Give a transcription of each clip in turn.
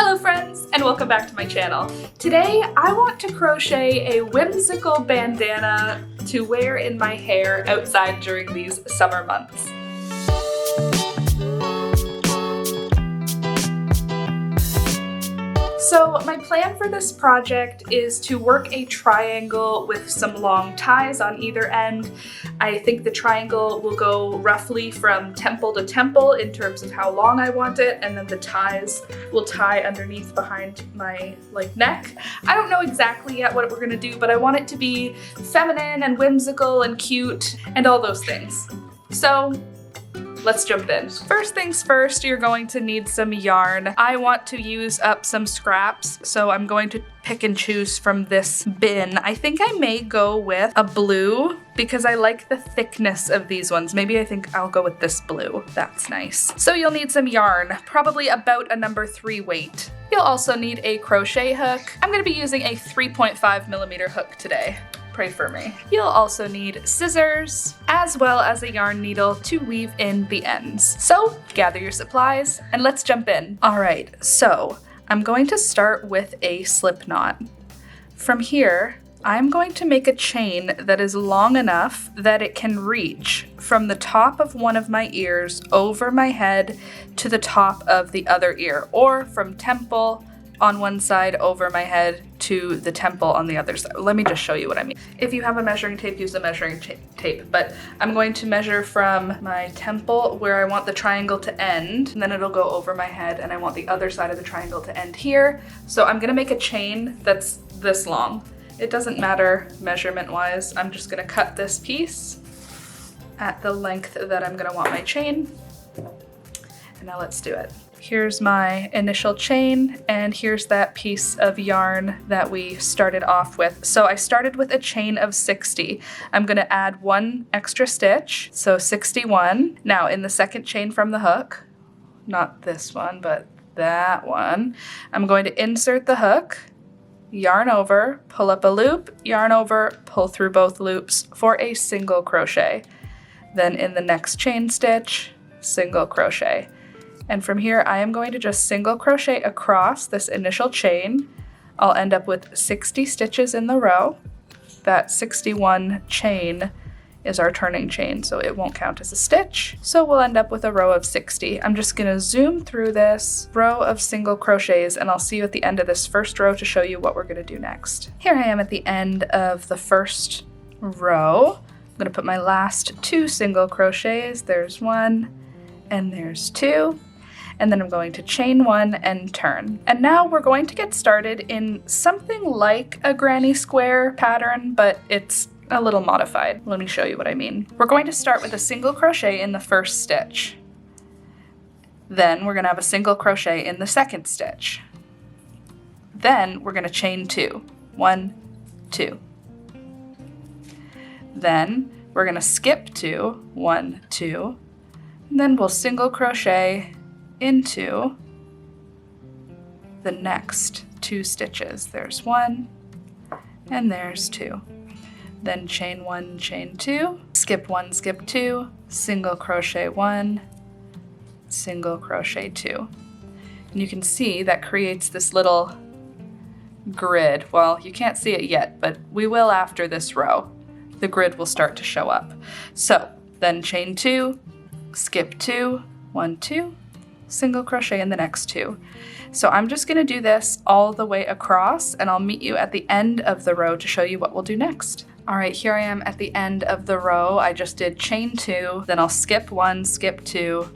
Hello friends, and welcome back to my channel. Today I want to crochet a whimsical bandana to wear in my hair outside during these summer months. So my plan for this project is to work a triangle with some long ties on either end. I think the triangle will go roughly from temple to temple in terms of how long I want it, and then the ties will tie underneath behind my neck. I don't know exactly yet what we're gonna do, but I want it to be feminine and whimsical and cute and all those things. So let's jump in. First things first, you're going to need some yarn. I want to use up some scraps, so I'm going to pick and choose from this bin. I think I may go with a blue because I like the thickness of these ones. Maybe I think I'll go with this blue. That's nice. So you'll need some yarn, probably about a number 3 weight. You'll also need a crochet hook. I'm gonna be using a 3.5mm hook today. Pray for me. You'll also need scissors, as well as a yarn needle to weave in the ends. So gather your supplies and let's jump in. All right, so I'm going to start with a slip knot. From here, I'm going to make a chain that is long enough that it can reach from the top of one of my ears over my head to the top of the other ear, or from temple on one side over my head to the temple on the other side. Let me just show you what I mean. If you have a measuring tape, use a measuring tape, but I'm going to measure from my temple where I want the triangle to end, and then it'll go over my head, and I want the other side of the triangle to end here. So I'm gonna make a chain that's this long. It doesn't matter measurement-wise. I'm just gonna cut this piece at the length that I'm gonna want my chain. And now let's do it. Here's my initial chain, and here's that piece of yarn that we started off with. So I started with a chain of 60. I'm gonna add 1 extra stitch, so 61. Now in the second chain from the hook, not this one, but that one, I'm going to insert the hook, yarn over, pull up a loop, yarn over, pull through both loops for a single crochet. Then in the next chain stitch, single crochet. And from here, I am going to just single crochet across this initial chain. I'll end up with 60 stitches in the row. That 61 chain is our turning chain, so it won't count as a stitch. So we'll end up with a row of 60. I'm just gonna zoom through this row of single crochets, and I'll see you at the end of this first row to show you what we're gonna do next. Here I am at the end of the first row. I'm gonna put my last 2 single crochets. There's 1 and there's 2. And then I'm going to chain 1 and turn. And now we're going to get started in something like a granny square pattern, but it's a little modified. Let me show you what I mean. We're going to start with a single crochet in the first stitch. Then we're gonna have a single crochet in the second stitch. Then we're gonna chain 2. 1, 2. Then we're gonna skip 2. 1, 2. And then we'll single crochet into the next 2 stitches. There's 1 and there's 2. Then chain 1, chain 2, skip 1, skip 2, single crochet 1, single crochet 2. And you can see that creates this little grid. Well, you can't see it yet, but we will after this row. The grid will start to show up. So then chain 2, skip 2, 1, 2, single crochet in the next 2. So I'm just gonna do this all the way across, and I'll meet you at the end of the row to show you what we'll do next. All right, here I am at the end of the row. I just did chain 2, then I'll skip 1, skip 2,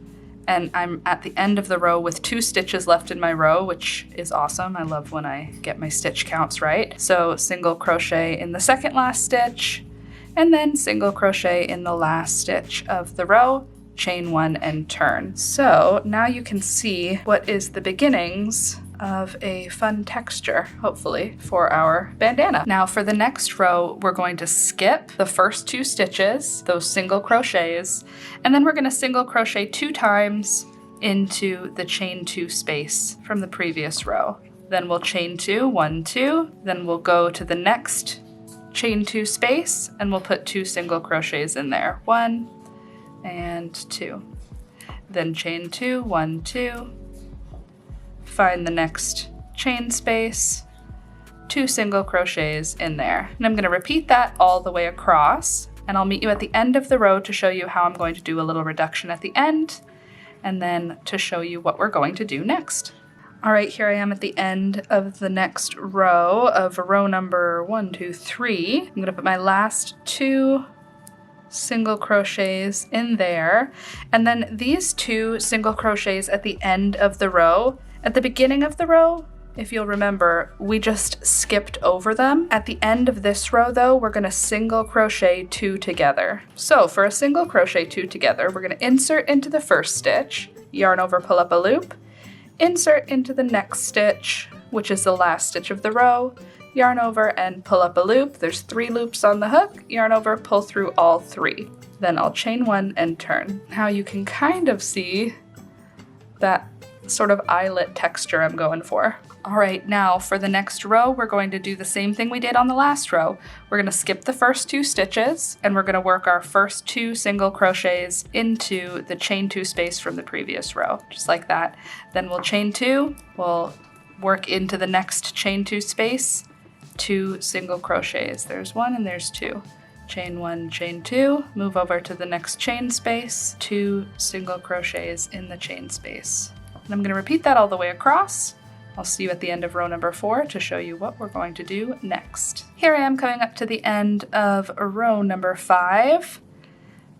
and I'm at the end of the row with 2 stitches left in my row, which is awesome. I love when I get my stitch counts right. So single crochet in the second last stitch, and then single crochet in the last stitch of the row, chain 1 and turn. So now you can see what is the beginnings of a fun texture, hopefully, for our bandana. Now for the next row, we're going to skip the first 2 stitches, those single crochets, and then we're gonna single crochet 2 times into the chain 2 space from the previous row. Then we'll chain 2, 1, 2, then we'll go to the next chain 2 space, and we'll put 2 single crochets in there. 1, and 2. Then chain 2, 1, 2, find the next chain space, 2 single crochets in there. And I'm going to repeat that all the way across, and I'll meet you at the end of the row to show you how I'm going to do a little reduction at the end, and then to show you what we're going to do next. All right, here I am at the end of the next row of row number 1, 2, 3. I'm going to put my last 2 single crochets in there, and then these 2 single crochets at the end of the row. At the beginning of the row, if you'll remember, we just skipped over them. At the end of this row though, we're going to single crochet 2 together. So for a single crochet 2 together, we're going to insert into the first stitch, yarn over, pull up a loop, insert into the next stitch, which is the last stitch of the row, yarn over and pull up a loop. There's 3 loops on the hook, yarn over, pull through all 3. Then I'll chain 1 and turn. Now you can kind of see that sort of eyelet texture I'm going for. All right, now for the next row, we're going to do the same thing we did on the last row. We're going to skip the first 2 stitches, and we're going to work our first 2 single crochets into the chain 2 space from the previous row, just like that. Then we'll chain 2, we'll work into the next chain 2 space, 2 single crochets. There's 1 and there's 2. Chain 1, chain 2, move over to the next chain space, 2 single crochets in the chain space. And I'm going to repeat that all the way across. I'll see you at the end of row number 4 to show you what we're going to do next. Here I am coming up to the end of row number 5.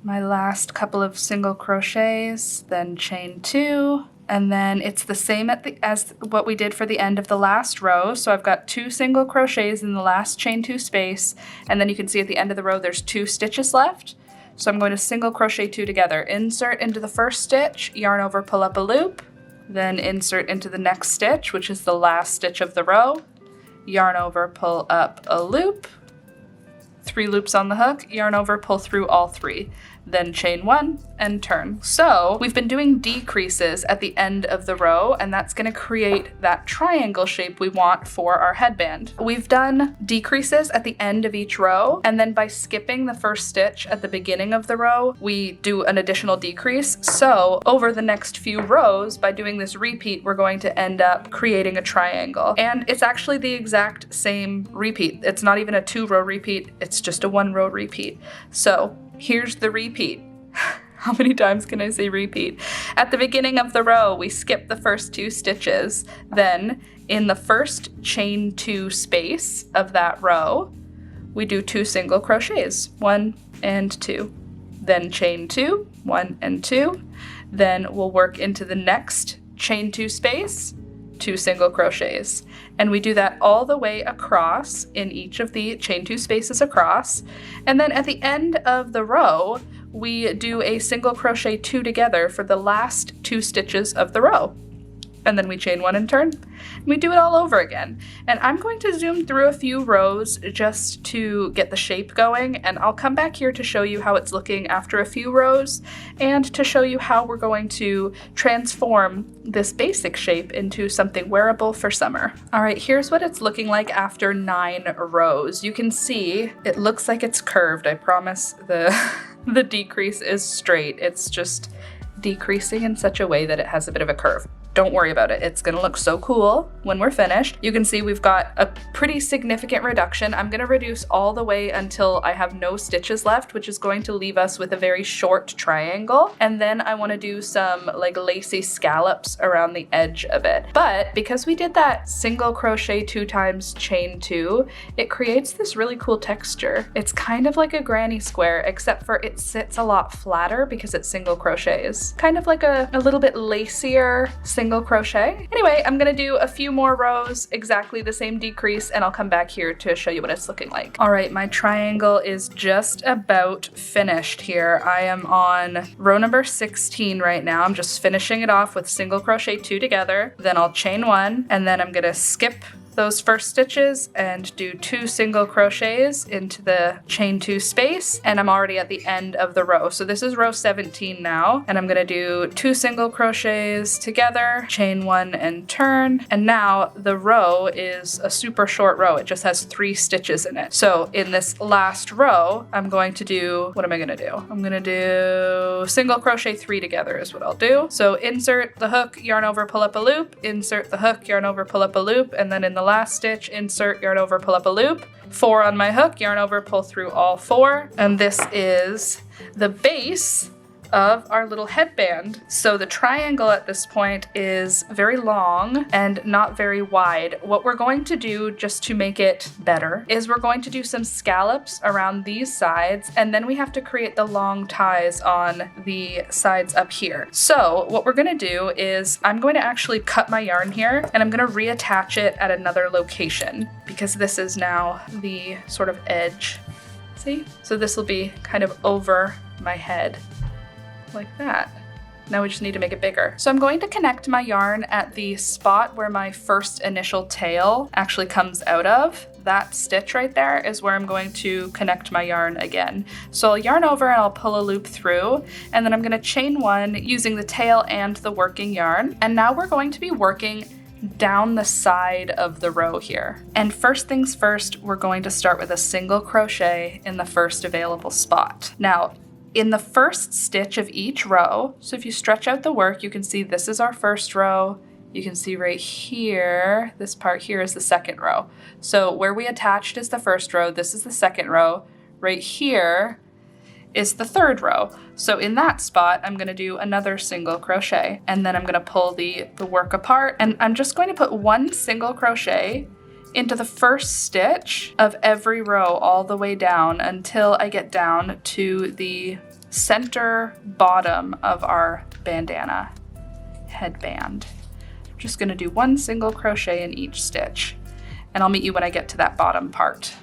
My last couple of single crochets, then chain 2, and then it's the same as what we did for the end of the last row. So I've got 2 single crochets in the last chain 2 space, and then you can see at the end of the row there's 2 stitches left. So I'm going to single crochet 2 together. Insert into the first stitch, yarn over, pull up a loop, then insert into the next stitch, which is the last stitch of the row, yarn over, pull up a loop, 3 loops on the hook, yarn over, pull through all 3, then chain 1 and turn. So we've been doing decreases at the end of the row, and that's going to create that triangle shape we want for our headband. We've done decreases at the end of each row, and then by skipping the first stitch at the beginning of the row, we do an additional decrease. So over the next few rows, by doing this repeat, we're going to end up creating a triangle. And it's actually the exact same repeat. It's not even a 2-row repeat, it's just a 1-row repeat. So here's the repeat. How many times can I say repeat? At the beginning of the row, we skip the first 2 stitches. Then in the first chain 2 space of that row, we do 2 single crochets, 1 and 2. Then chain 2, 1 and 2. Then we'll work into the next chain 2 space, 2 single crochets. And we do that all the way across in each of the chain 2 spaces across. And then at the end of the row, we do a single crochet 2 together for the last 2 stitches of the row. And then we chain 1 and turn. And we do it all over again. And I'm going to zoom through a few rows just to get the shape going, and I'll come back here to show you how it's looking after a few rows and to show you how we're going to transform this basic shape into something wearable for summer. All right, here's what it's looking like after 9 rows. You can see it looks like it's curved. I promise the decrease is straight. It's just decreasing in such a way that it has a bit of a curve. Don't worry about it. It's gonna look so cool when we're finished. You can see we've got a pretty significant reduction. I'm gonna reduce all the way until I have no stitches left, which is going to leave us with a very short triangle. And then I wanna do some like lacy scallops around the edge of it. But because we did that single crochet 2 times chain 2, it creates this really cool texture. It's kind of like a granny square, except for it sits a lot flatter because it's single crochets. Kind of like a little bit lacier single crochet. Anyway, I'm gonna do a few more rows, exactly the same decrease, and I'll come back here to show you what it's looking like. All right, my triangle is just about finished here. I am on row number 16 right now. I'm just finishing it off with single crochet 2 together, then I'll chain 1, and then I'm gonna skip those first stitches and do 2 single crochets into the chain 2 space, and I'm already at the end of the row. So this is row 17 now, and I'm gonna do 2 single crochets together, chain 1 and turn, and now the row is a super short row. It just has 3 stitches in it. So in this last row, I'm going to do, what am I gonna do? I'm gonna do single crochet 3 together is what I'll do. So insert the hook, yarn over, pull up a loop, insert the hook, yarn over, pull up a loop, and then in the last stitch, insert, yarn over, pull up a loop, 4 on my hook, yarn over, pull through all 4, and this is the base of our little headband. So the triangle at this point is very long and not very wide. What we're going to do, just to make it better, is we're going to do some scallops around these sides, and then we have to create the long ties on the sides up here. So what we're gonna do is I'm going to actually cut my yarn here, and I'm gonna reattach it at another location, because this is now the sort of edge. See? So this will be kind of over my head, like that. Now we just need to make it bigger. So I'm going to connect my yarn at the spot where my first initial tail actually comes out of. That stitch right there is where I'm going to connect my yarn again. So I'll yarn over and I'll pull a loop through, and then I'm gonna chain 1 using the tail and the working yarn. And now we're going to be working down the side of the row here. And first things first, we're going to start with a single crochet in the first available spot. Now, in the first stitch of each row, so if you stretch out the work, you can see this is our first row. You can see right here, this part here is the second row. So where we attached is the first row, this is the second row. Right here is the third row. So in that spot, I'm gonna do another single crochet, and then I'm gonna pull the work apart, and I'm just going to put 1 single crochet into the first stitch of every row all the way down until I get down to the center bottom of our bandana headband. I'm just gonna do 1 single crochet in each stitch, and I'll meet you when I get to that bottom part.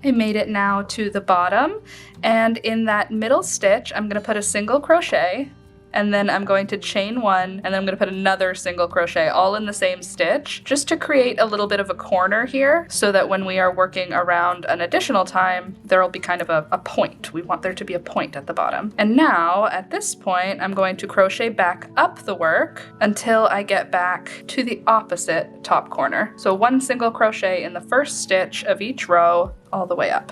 I made it now to the bottom, and in that middle stitch, I'm gonna put a single crochet, and then I'm going to chain 1, and then I'm gonna put another single crochet all in the same stitch, just to create a little bit of a corner here, so that when we are working around an additional time, there'll be kind of a point. We want there to be a point at the bottom. And now, at this point, I'm going to crochet back up the work until I get back to the opposite top corner. So 1 single crochet in the first stitch of each row, all the way up.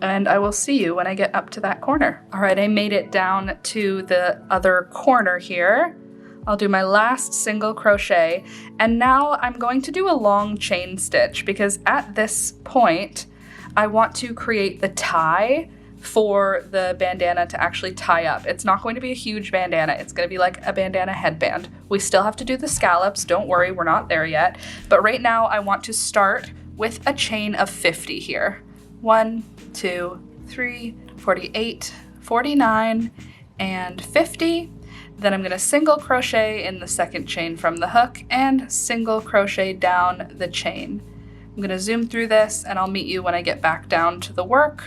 And I will see you when I get up to that corner. All right, I made it down to the other corner here. I'll do my last single crochet, and now I'm going to do a long chain stitch, because at this point, I want to create the tie for the bandana to actually tie up. It's not going to be a huge bandana. It's going to be like a bandana headband. We still have to do the scallops. Don't worry, we're not there yet. But right now, I want to start with a chain of 50 here. 1, 2, 3, 48, 49, and 50. Then I'm going to single crochet in the second chain from the hook and single crochet down the chain. I'm going to zoom through this, and I'll meet you when I get back down to the work,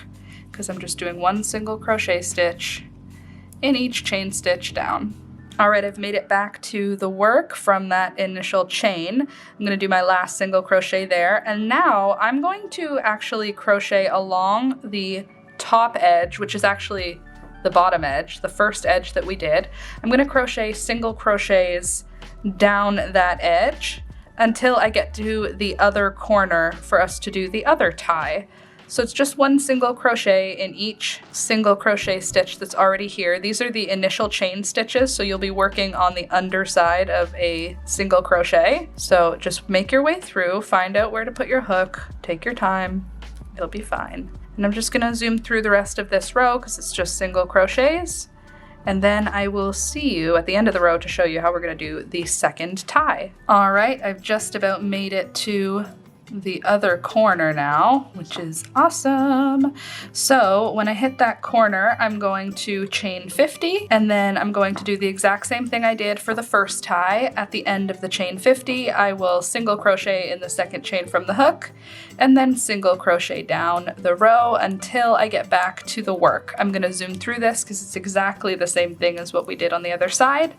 because I'm just doing 1 single crochet stitch in each chain stitch down. All right, I've made it back to the work from that initial chain. I'm gonna do my last single crochet there, and now I'm going to actually crochet along the top edge, which is actually the bottom edge, the first edge that we did. I'm gonna crochet single crochets down that edge until I get to the other corner for us to do the other tie. So it's just 1 single crochet in each single crochet stitch that's already here. These are the initial chain stitches, so you'll be working on the underside of a single crochet. So just make your way through, find out where to put your hook, take your time, it'll be fine. And I'm just gonna zoom through the rest of this row because it's just single crochets. And then I will see you at the end of the row to show you how we're gonna do the second tie. All right, I've just about made it to the other corner now, which is awesome. So when I hit that corner, I'm going to chain 50, and then I'm going to do the exact same thing I did for the first tie. At the end of the chain 50, I will single crochet in the second chain from the hook, and then single crochet down the row until I get back to the work. I'm gonna zoom through this because it's exactly the same thing as what we did on the other side.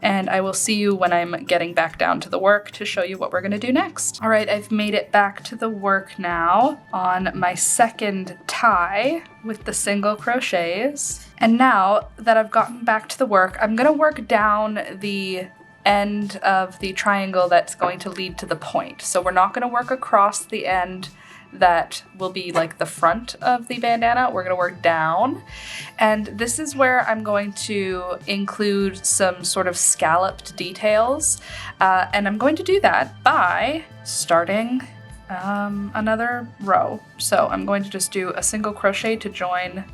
and I will see you when I'm getting back down to the work to show you what we're gonna do next. All right, I've made it back to the work now on my second tie with the single crochets. And now that I've gotten back to the work, I'm gonna work down the end of the triangle that's going to lead to the point. So we're not gonna work across the end that will be like the front of the bandana. We're gonna work down. And this is where I'm going to include some sort of scalloped details. And I'm going to do that by starting another row. So I'm going to just do a single crochet to join,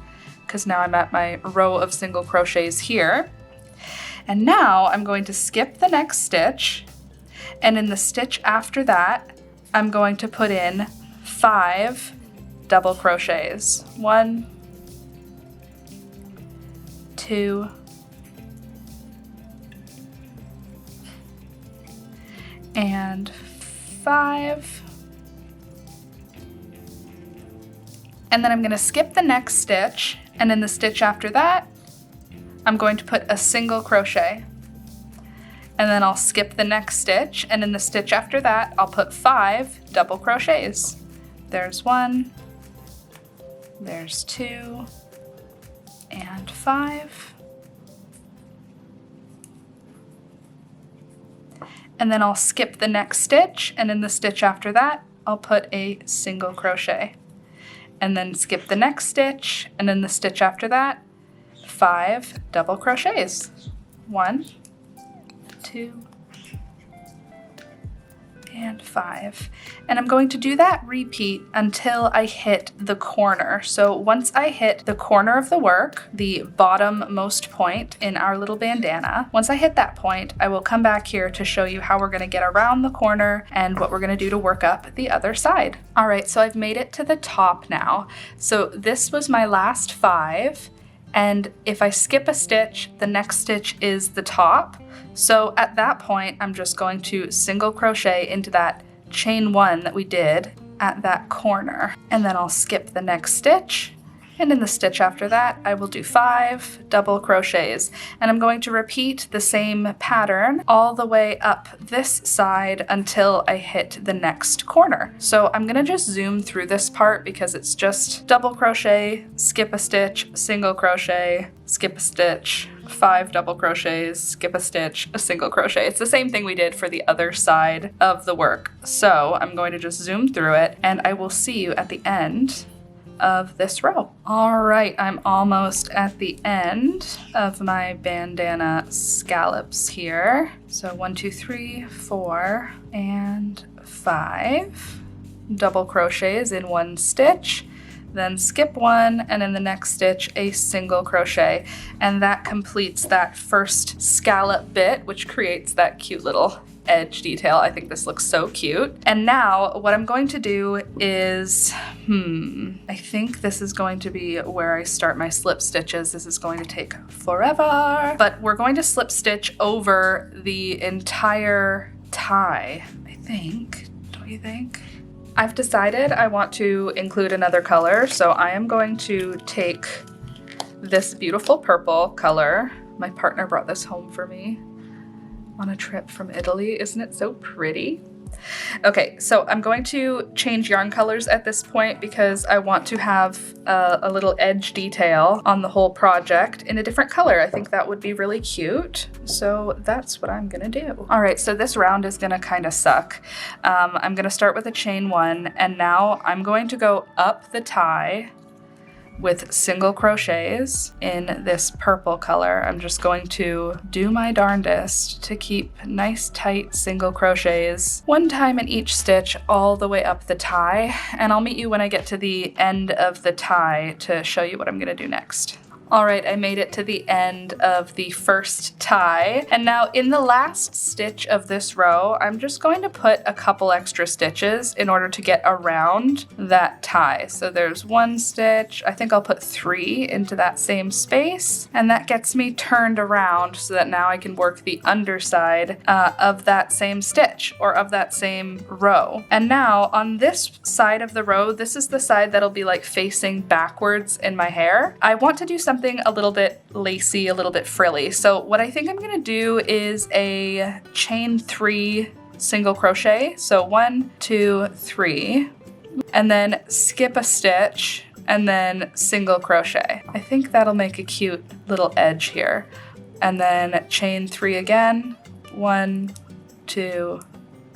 because now I'm at my row of single crochets here. And now I'm going to skip the next stitch, and in the stitch after that, I'm going to put in 5 double crochets. 1, 2, and 5. And then I'm going to skip the next stitch, and in the stitch after that, I'm going to put a single crochet. And then I'll skip the next stitch, and in the stitch after that, I'll put 5 double crochets. There's 1, there's 2, and 5. And then I'll skip the next stitch, and in the stitch after that, I'll put a single crochet. And then skip the next stitch, and in the stitch after that, 5 double crochets. 1, 2, and 5. And I'm going to do that repeat until I hit the corner. So once I hit the corner of the work, the bottom-most point in our little bandana, once I hit that point, I will come back here to show you how we're going to get around the corner and what we're going to do to work up the other side. All right, so I've made it to the top now. So this was my last 5. And if I skip a stitch, the next stitch is the top. So at that point, I'm just going to single crochet into that chain 1 that we did at that corner. And then I'll skip the next stitch. And in the stitch after that, I will do 5 double crochets. And I'm going to repeat the same pattern all the way up this side until I hit the next corner. So I'm gonna just zoom through this part because it's just double crochet, skip a stitch, single crochet, skip a stitch, 5 double crochets, skip a stitch, a single crochet. It's the same thing we did for the other side of the work. So I'm going to just zoom through it, and I will see you at the end of this row. All right, I'm almost at the end of my bandana scallops here. So 1, 2, 3, 4, and 5 double crochets in one stitch, then skip 1, and in the next stitch a single crochet, and that completes that first scallop bit, which creates that cute little edge detail. I think this looks so cute. And now what I'm going to do is, I think this is going to be where I start my slip stitches. This is going to take forever, but we're going to slip stitch over the entire tie, I think. Don't you think? I've decided I want to include another color, so I am going to take this beautiful purple color. My partner brought this home for me on a trip from Italy. Isn't it so pretty? Okay, so I'm going to change yarn colors at this point because I want to have a little edge detail on the whole project in a different color. I think that would be really cute. So that's what I'm gonna do. All right, so this round is gonna kind of suck. I'm gonna start with a chain 1, and now I'm going to go up the tie with single crochets in this purple color. I'm just going to do my darndest to keep nice tight single crochets 1 time in each stitch all the way up the tie, and I'll meet you when I get to the end of the tie to show you what I'm gonna do next. All right, I made it to the end of the first tie. And now in the last stitch of this row, I'm just going to put a couple extra stitches in order to get around that tie. So there's 1 stitch, I think I'll put 3 into that same space. And that gets me turned around so that now I can work the underside of that same stitch or of that same row. And now on this side of the row, this is the side that'll be like facing backwards in my hair. I want to do something something a little bit lacy, a little bit frilly. So what I think I'm gonna do is a chain 3 single crochet. So 1, 2, 3, and then skip a stitch and then single crochet. I think that'll make a cute little edge here. And then chain 3 again, 1, 2,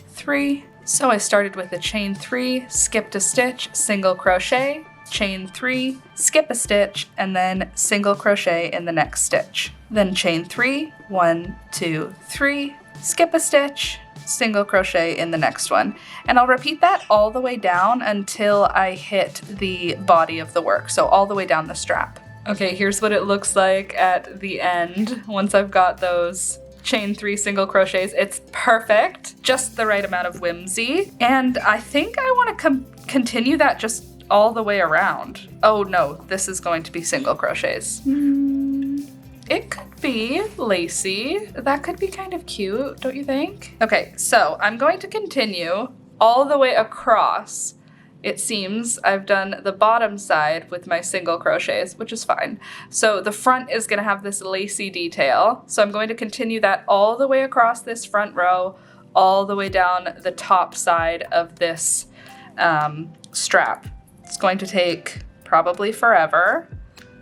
3. So I started with a chain 3, skipped a stitch, single crochet, chain 3, skip a stitch, and then single crochet in the next stitch. Then chain 3, 1, 2, 3, skip a stitch, single crochet in the next one. And I'll repeat that all the way down until I hit the body of the work, so all the way down the strap. Okay, here's what it looks like at the end once I've got those chain 3 single crochets. It's perfect, just the right amount of whimsy. And I think I want to continue that just all the way around. Oh no, this is going to be single crochets. It could be lacy. That could be kind of cute, don't you think? Okay, so I'm going to continue all the way across. It seems I've done the bottom side with my single crochets, which is fine. So the front is gonna have this lacy detail. So I'm going to continue that all the way across this front row, all the way down the top side of this strap. It's going to take probably forever,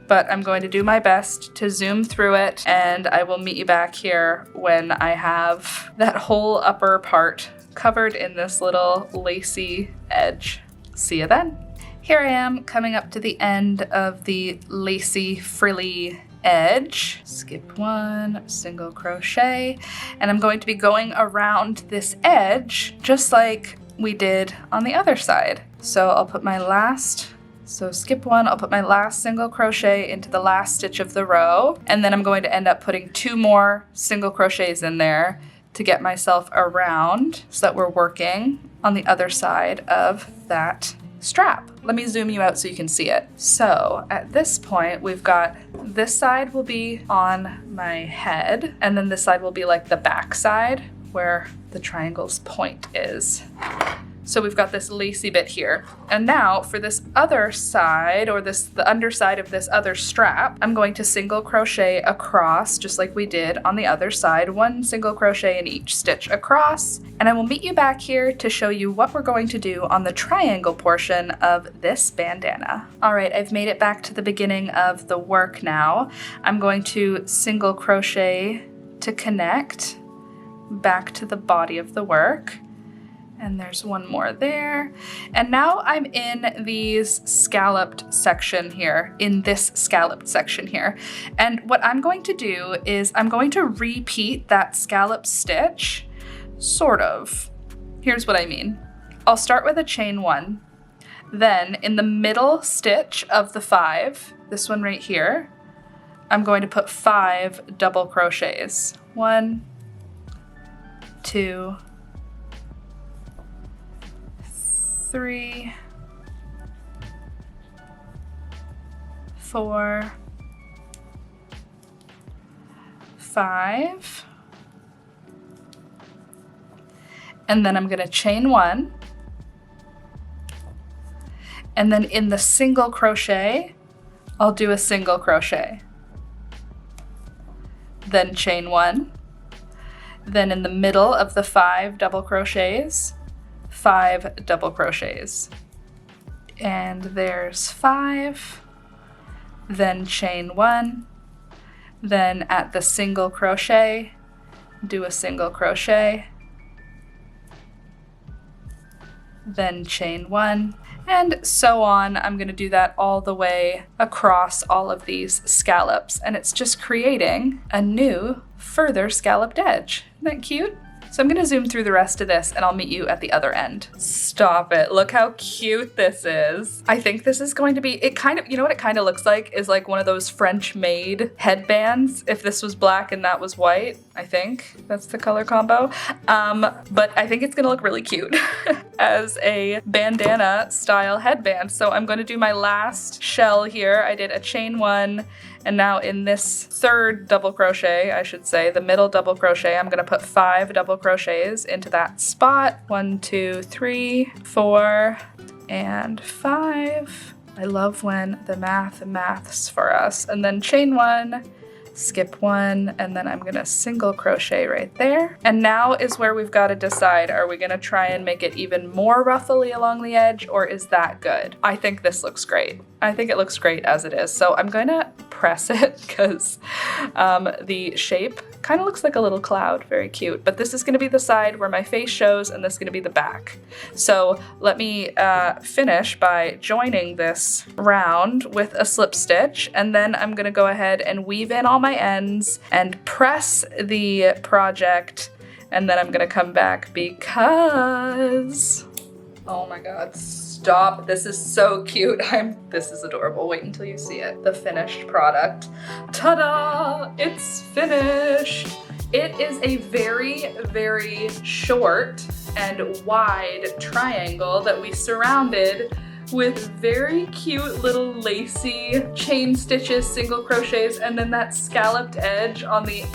but I'm going to do my best to zoom through it, and I will meet you back here when I have that whole upper part covered in this little lacy edge. See you then. Here I am coming up to the end of the lacy frilly edge. Skip 1, single crochet, and I'm going to be going around this edge just like we did on the other side. So I'll put my last, so skip 1, I'll put my last single crochet into the last stitch of the row, and then I'm going to end up putting 2 more single crochets in there to get myself around so that we're working on the other side of that strap. Let me zoom you out so you can see it. So at this point, we've got this side will be on my head, and then this side will be like the back side where the triangle's point is. So we've got this lacy bit here. And now for this other side, or the underside of this other strap, I'm going to single crochet across just like we did on the other side, 1 single crochet in each stitch across. And I will meet you back here to show you what we're going to do on the triangle portion of this bandana. All right, I've made it back to the beginning of the work now. I'm going to single crochet to connect back to the body of the work. And there's 1 more there. And now I'm in these scalloped section here, in this scalloped section here. And what I'm going to do is I'm going to repeat that scallop stitch, sort of. Here's what I mean. I'll start with a chain 1. Then in the middle stitch of the 5, this one right here, I'm going to put 5 double crochets. 1, 2, 3, 4, 5, and then I'm going to chain 1, and then in the single crochet, I'll do a single crochet, then chain 1, then in the middle of the 5 double crochets, 5 double crochets, and there's 5, then chain 1, then at the single crochet, do a single crochet, then chain 1, and so on. I'm going to do that all the way across all of these scallops, and it's just creating a new, further scalloped edge. Isn't that cute? So I'm gonna zoom through the rest of this and I'll meet you at the other end. Stop it, look how cute this is. I think this is going to be, it kind of, you know what it kind of looks like is like one of those French made headbands. If this was black and that was white, I think that's the color combo. But I think it's gonna look really cute as a bandana style headband. So I'm gonna do my last shell here. I did a chain 1, and now in this 3rd double crochet, I should say, the middle double crochet, I'm gonna put 5 double crochets into that spot. 1, 2, 3, 4, and 5. I love when the maths for us. And then chain 1, skip 1, and then I'm gonna single crochet right there. And now is where we've got to decide, are we gonna try and make it even more ruffly along the edge, or is that good? I think this looks great. I think it looks great as it is. So I'm going to press it because the shape kind of looks like a little cloud, very cute. But this is going to be the side where my face shows, and this is going to be the back. So let me finish by joining this round with a slip stitch, and then I'm going to go ahead and weave in all my ends and press the project, and then I'm going to come back because... oh my god, stop. This is so cute. This is adorable. Wait until you see it. The finished product. Ta-da! It's finished. It is a very, very short and wide triangle that we surrounded with very cute little lacy chain stitches, single crochets, and then that scalloped edge on the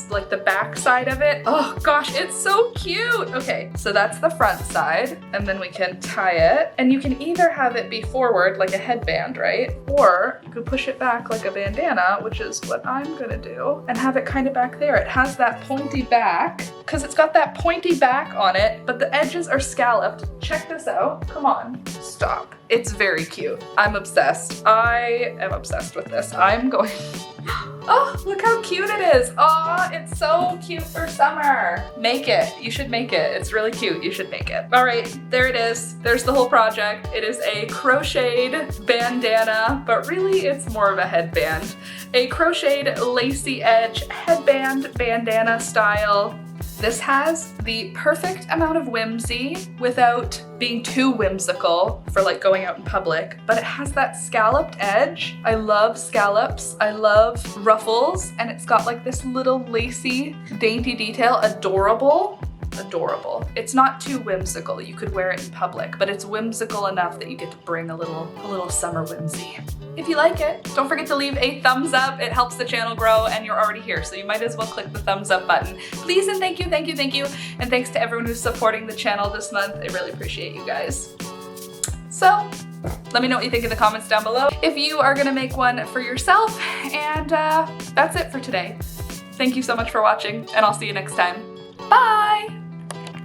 like the back side of it. Oh gosh, it's so cute. Okay, so that's the front side, and then we can tie it, and you can either have it be forward like a headband, right? Or you could push it back like a bandana, which is what I'm gonna do, and have it kind of back there. It has that pointy back because it's got that pointy back on it, but the edges are scalloped. Check this out. Come on, stop. It's very cute. I'm obsessed. I am obsessed with this. I'm going... oh, look how cute it is. Oh, it's so cute for summer. Make it. You should make it. It's really cute. You should make it. All right, there it is. There's the whole project. It is a crocheted bandana, but really it's more of a headband. A crocheted lacy edge headband, bandana style. This has the perfect amount of whimsy without being too whimsical for like going out in public, but it has that scalloped edge. I love scallops. I love ruffles, and it's got like this little lacy, dainty detail. Adorable. Adorable. It's not too whimsical. You could wear it in public, but it's whimsical enough that you get to bring a little summer whimsy. If you like it, don't forget to leave a thumbs up. It helps the channel grow, and you're already here, so you might as well click the thumbs up button. Please and thank you, thank you, thank you. And thanks to everyone who's supporting the channel this month. I really appreciate you guys. So, let me know what you think in the comments down below if you are gonna make one for yourself, and that's it for today. Thank you so much for watching, and I'll see you next time. Bye!